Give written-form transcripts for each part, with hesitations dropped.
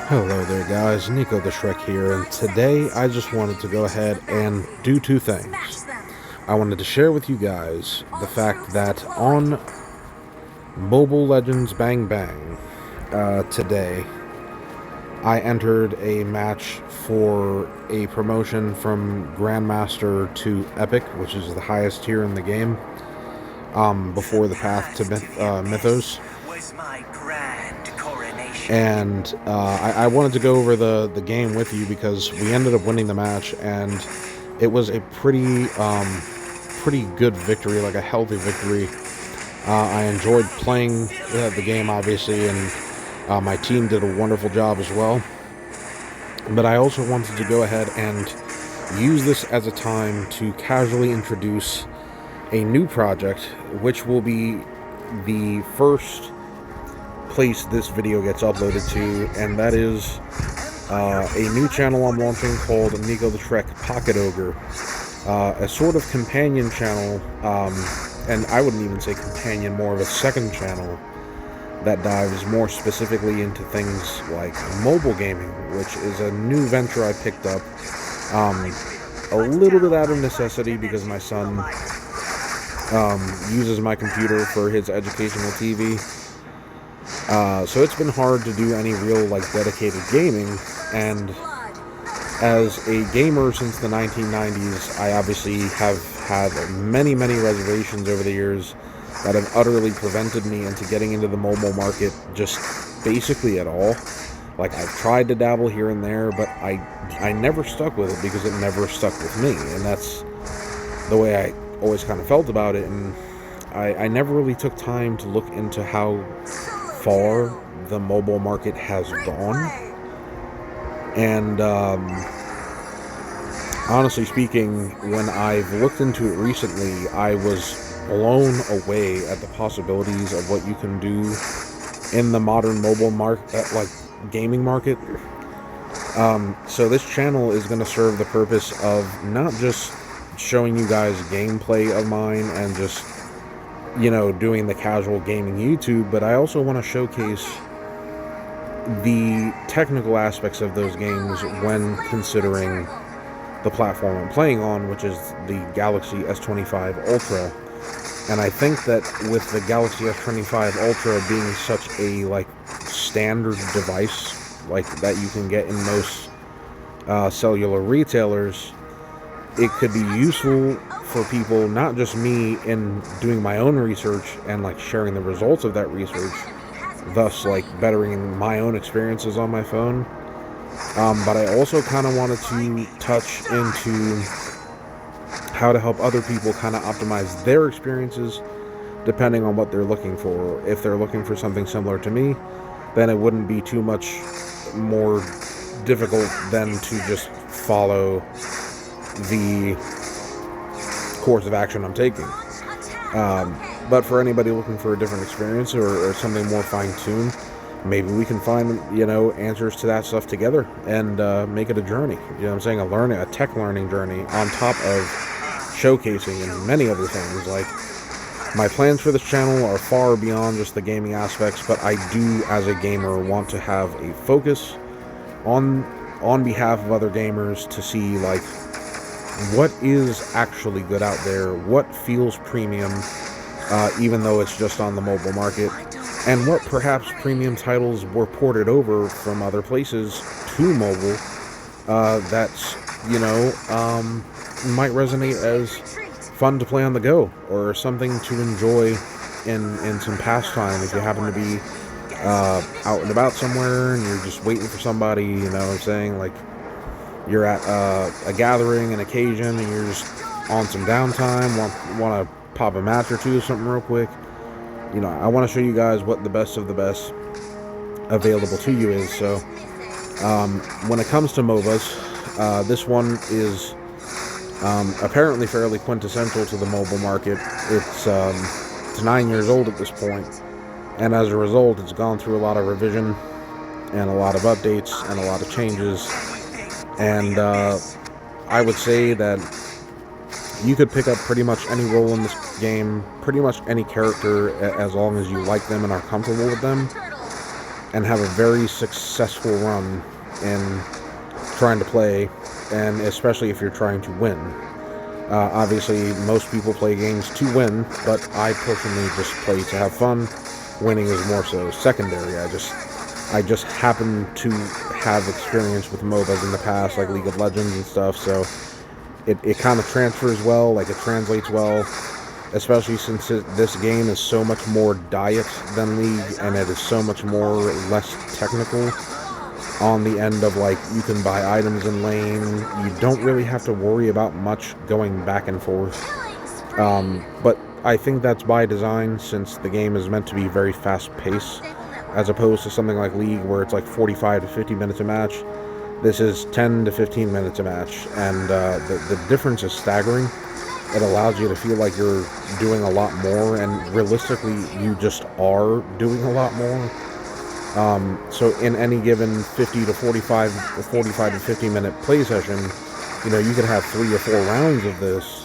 Hello there guys, Nico the Shrek here, and today I just wanted to go ahead and do two things. I wanted to share with you guys the fact that on Mobile Legends Bang Bang today, I entered a match for a promotion from Grandmaster to Epic, which is the highest tier in the game, before the path to Mythos. And I wanted to go over the game with you because we ended up winning the match, and it was a pretty good victory, like a healthy victory. I enjoyed playing the game, obviously, and my team did a wonderful job as well. But I also wanted to go ahead and use this as a time to casually introduce a new project, which will be the first place this video gets uploaded to, and that is a new channel I'm launching called Nico the Shrek Pocket Ogre, a sort of companion channel, and I wouldn't even say companion, more of a second channel that dives more specifically into things like mobile gaming, which is a new venture I picked up a little bit out of necessity because my son uses my computer for his educational TV. So it's been hard to do any real, dedicated gaming, and as a gamer since the 1990s, I obviously have had many reservations over the years that have utterly prevented me into getting into the mobile market just basically at all. Like, I've tried to dabble here and there, but I never stuck with it because it never stuck with me, and that's the way I always kind of felt about it, and I never really took time to look into how far the mobile market has gone. And honestly speaking, when I've looked into it recently, I was blown away at the possibilities of what you can do in the modern mobile market, gaming market. So this channel is going to serve the purpose of not just showing you guys gameplay of mine and just, doing the casual gaming YouTube, but I also want to showcase the technical aspects of those games when considering the platform I'm playing on, which is the Galaxy S25 Ultra. And I think that with the Galaxy S25 Ultra being such a standard device that you can get in most cellular retailers, it could be useful for people, not just me, in doing my own research and sharing the results of that research, thus bettering my own experiences on my phone. But I also kind of wanted to touch into how to help other people kind of optimize their experiences depending on what they're looking for. If they're looking for something similar to me, then it wouldn't be too much more difficult than to just follow the course of action I'm taking. But for anybody looking for a different experience or something more fine-tuned, maybe we can find answers to that stuff together and make it a journey. You know what I'm saying? A tech learning journey on top of showcasing and many other things. My plans for this channel are far beyond just the gaming aspects, but I do, as a gamer, want to have a focus on behalf of other gamers to see what is actually good out there, what feels premium, even though it's just on the mobile market, and what perhaps premium titles were ported over from other places to mobile that's, might resonate as fun to play on the go, or something to enjoy in some pastime if you happen to be out and about somewhere and you're just waiting for somebody, you know what I'm saying? You're at a gathering, an occasion, and you're just on some downtime, want to pop a match or two or something real quick. I want to show you guys what the best of the best available to you is. So when it comes to MOBAs, this one is apparently fairly quintessential to the mobile market. It's 9 years old at this point, and as a result, it's gone through a lot of revision and a lot of updates and a lot of changes. And I would say that you could pick up pretty much any role in this game, pretty much any character, as long as you like them and are comfortable with them. and have a very successful run in trying to play, and especially if you're trying to win. Obviously, most people play games to win, but I personally just play to have fun. Winning is more so secondary. I just happen to have experience with MOBAs in the past, like League of Legends and stuff, so it kind of transfers well, like it translates well, especially since this game is so much more diet than League, and it is so much more less technical on the end of, like, you can buy items in lane, you don't really have to worry about much going back and forth, but I think that's by design, since the game is meant to be very fast-paced, as opposed to something like League where it's like 45 to 50 minutes a match. This is 10 to 15 minutes a match, and the difference is staggering. It allows you to feel like you're doing a lot more, and realistically, you just are doing a lot more. So in any given 50 to 45 or 45 to 50 minute play session, you know, you could have 3 or 4 rounds of this,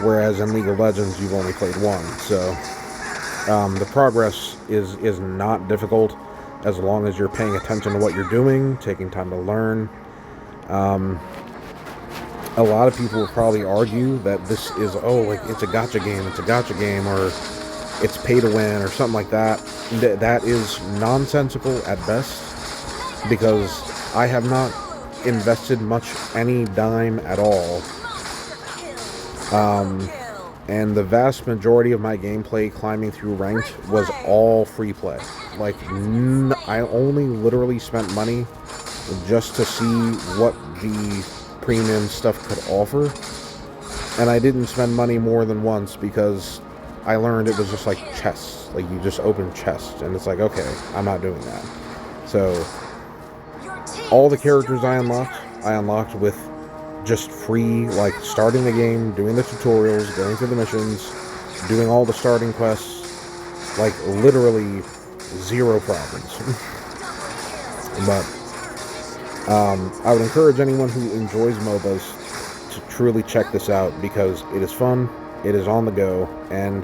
whereas in League of Legends, you've only played one. So the progress is not difficult, as long as you're paying attention to what you're doing, taking time to learn. A lot of people will probably argue that this is, like, it's a gacha game, or it's pay to win, or something like that. That is nonsensical at best, because I have not invested any dime at all. And the vast majority of my gameplay climbing through ranked was all free play. Like, I only literally spent money just to see what the premium stuff could offer, and I didn't spend money more than once, because I learned it was just like chests. Like, you just open chests, and it's like, okay, I'm not doing that. So all the characters I unlocked with just free, like, starting the game, doing the tutorials, going through the missions, doing all the starting quests, like, literally 0 problems. But I would encourage anyone who enjoys MOBAs to truly check this out, because it is fun, it is on the go, and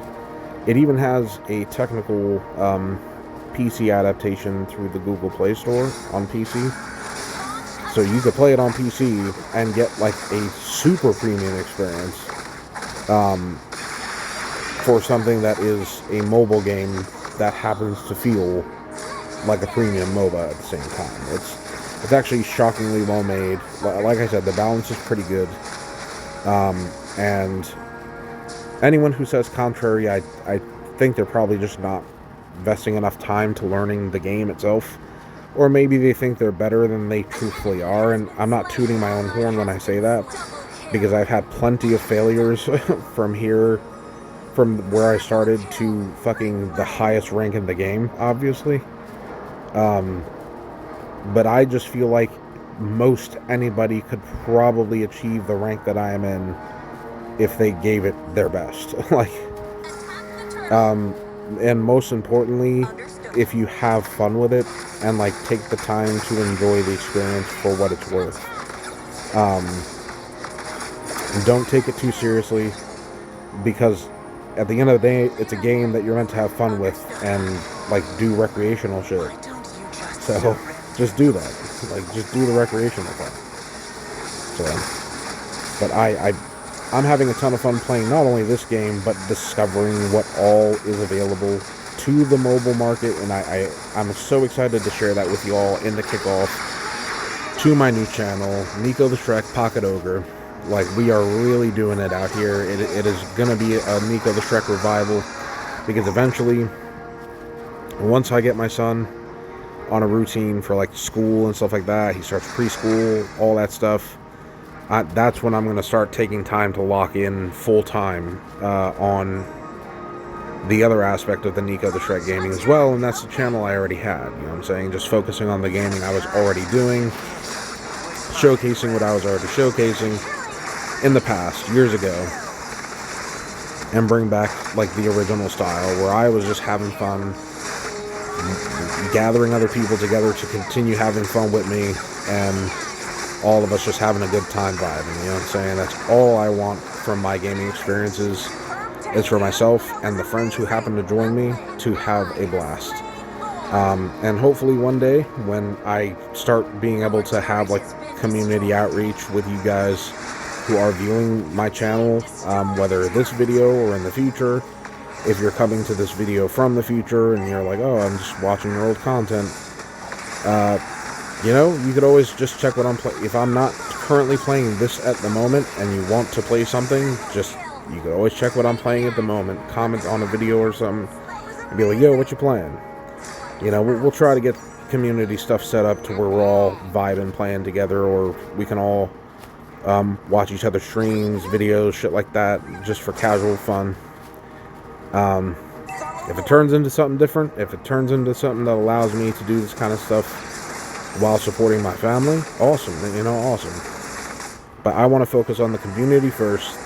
it even has a technical PC adaptation through the Google Play Store on PC. So you could play it on PC and get, like, a super premium experience for something that is a mobile game that happens to feel like a premium MOBA at the same time. It's actually shockingly well made. Like I said, the balance is pretty good. And anyone who says contrary, I think they're probably just not investing enough time to learning the game itself. Or maybe they think they're better than they truthfully are, and I'm not tooting my own horn when I say that, because I've had plenty of failures from where I started to fucking the highest rank in the game, obviously. But I just feel like most anybody could probably achieve the rank that I am in if they gave it their best. And most importantly, if you have fun with it and, like, take the time to enjoy the experience for what it's worth. Don't take it too seriously, because at the end of the day, it's a game that you're meant to have fun with and, like, do recreational shit. So just do that. Like, just do the recreational part. So, but I'm having a ton of fun playing not only this game, but discovering what all is available to the mobile market, and I'm so excited to share that with you all in the kickoff to my new channel, Nico the Shrek Pocket Ogre. Like, we are really doing it out here. It is going to be a Nico the Shrek revival, because eventually, once I get my son on a routine for, like, school and stuff like that, he starts preschool, all that stuff, that's when I'm going to start taking time to lock in full-time on the other aspect of the Nico the Shrek gaming as well, and that's the channel I already had, you know what I'm saying? Just focusing on the gaming I was already doing, showcasing what I was already showcasing in the past, years ago, and bring back, like, the original style, where I was just having fun, gathering other people together to continue having fun with me, and all of us just having a good time vibing, you know what I'm saying? That's all I want from my gaming experiences. It's for myself and the friends who happen to join me to have a blast. And hopefully one day when I start being able to have like community outreach with you guys who are viewing my channel, whether this video or in the future, if you're coming to this video from the future and you're like, oh, I'm just watching your old content, you could always just check what I'm playing. If I'm not currently playing this at the moment and you want to play something, you could always check what I'm playing at the moment, comment on a video or something, and be like, yo, what you playing? We'll try to get community stuff set up to where we're all vibing, playing together, or we can all watch each other's streams, videos, shit like that, just for casual fun. If it turns into something different, if it turns into something that allows me to do this kind of stuff while supporting my family, awesome, awesome. But I want to focus on the community first,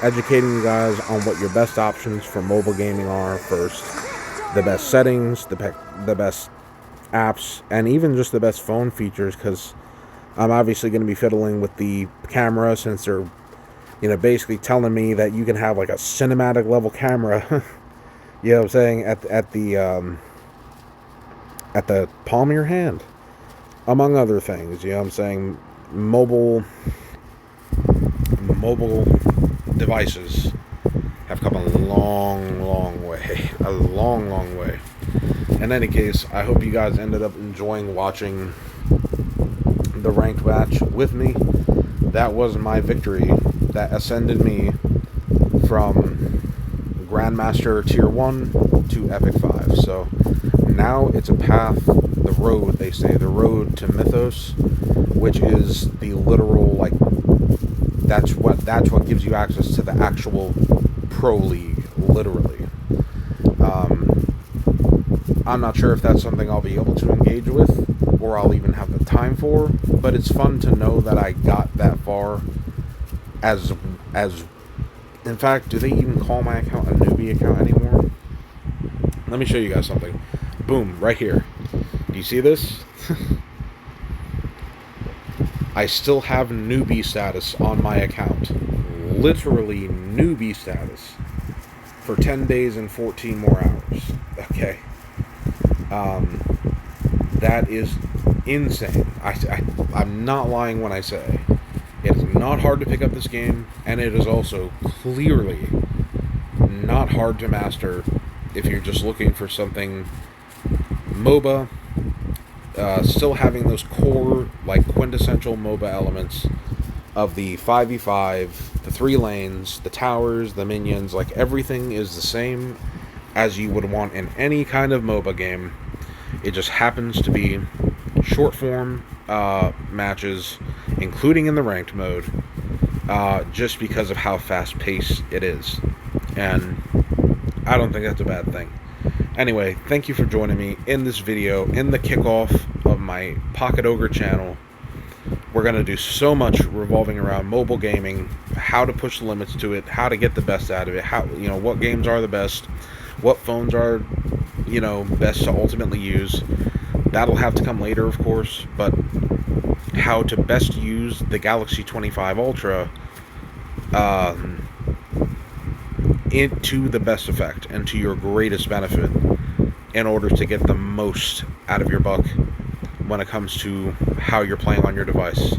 educating you guys on what your best options for mobile gaming are first, the best settings, the best apps, and even just the best phone features, because I'm obviously going to be fiddling with the camera, since they're basically telling me that you can have like a cinematic level camera you know what I'm saying, at the palm of your hand, among other things. I'm saying mobile devices have come a long way. A long way. In any case, I hope you guys ended up enjoying watching the ranked match with me. That was my victory that ascended me from Grandmaster Tier 1 to Epic 5. So now it's a path, the road, they say, the road to Mythos, which is the literal, that's what gives you access to the actual Pro League, literally. I'm not sure if that's something I'll be able to engage with, or I'll even have the time for, but it's fun to know that I got that far as in fact, do they even call my account a newbie account anymore? Let me show you guys something. Boom, right here. Do you see this? I still have newbie status on my account. Literally newbie status. For 10 days and 14 more hours. Okay. That is insane. I'm not lying when I say it is not hard to pick up this game, and it is also clearly not hard to master if you're just looking for something MOBA, still having those core, quintessential MOBA elements of the 5v5, the 3 lanes, the towers, the minions, everything is the same as you would want in any kind of MOBA game. It just happens to be short form matches, including in the ranked mode, just because of how fast paced it is. And I don't think that's a bad thing. Anyway, thank you for joining me in this video, in the kickoff of my Pocket Ogre channel. We're going to do so much revolving around mobile gaming, how to push the limits to it, how to get the best out of it, how, what games are the best, what phones are, best to ultimately use. That'll have to come later, of course, but how to best use the Galaxy 25 Ultra into the best effect and to your greatest benefit in order to get the most out of your buck when it comes to how you're playing on your device.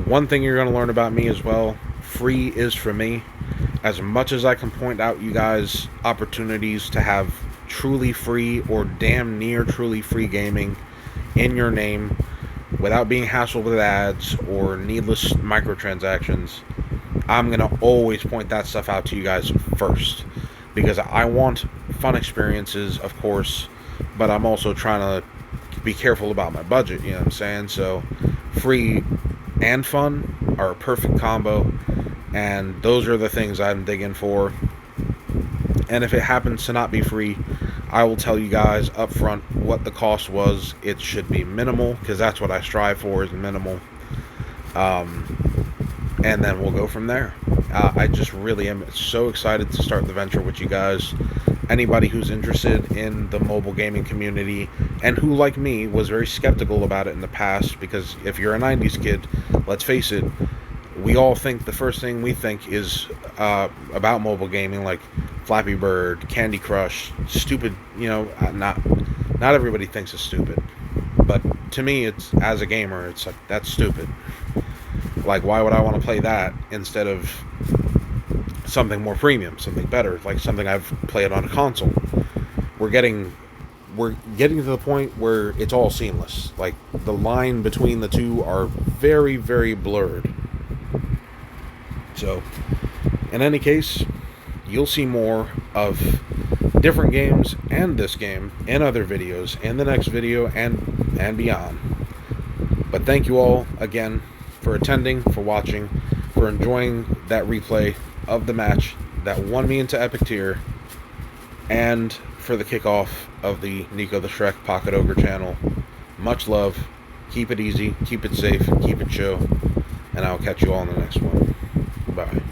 One thing you're going to learn about me as well, free is for me. As much as I can point out you guys opportunities to have truly free or damn near truly free gaming in your name without being hassled with ads or needless microtransactions, I'm going to always point that stuff out to you guys first, because I want fun experiences, of course, but I'm also trying to be careful about my budget, you know what I'm saying? So free and fun are a perfect combo, and those are the things I'm digging for. And if it happens to not be free, I will tell you guys up front what the cost was. It should be minimal, because that's what I strive for, is minimal. And then we'll go from there. I just really am so excited to start the venture with you guys. Anybody who's interested in the mobile gaming community, and who, like me, was very skeptical about it in the past, because if you're a 90s kid, let's face it, we all think the first thing we think is about mobile gaming, like Flappy Bird, Candy Crush, stupid, not Not everybody thinks it's stupid, but to me, it's, as a gamer, it's like, that's stupid. Like, why would I want to play that instead of something more premium, something better, like something I've played on a console? We're getting to the point where it's all seamless. Like, the line between the two are very, very blurred. So, in any case, you'll see more of different games and this game in other videos, in the next video, and beyond. But thank you all again for attending, for watching, for enjoying that replay of the match that won me into Epic Tier, and for the kickoff of the Nico the Shrek Pocket Ogre channel. Much love. Keep it easy, keep it safe, keep it chill, and I'll catch you all in the next one. Bye.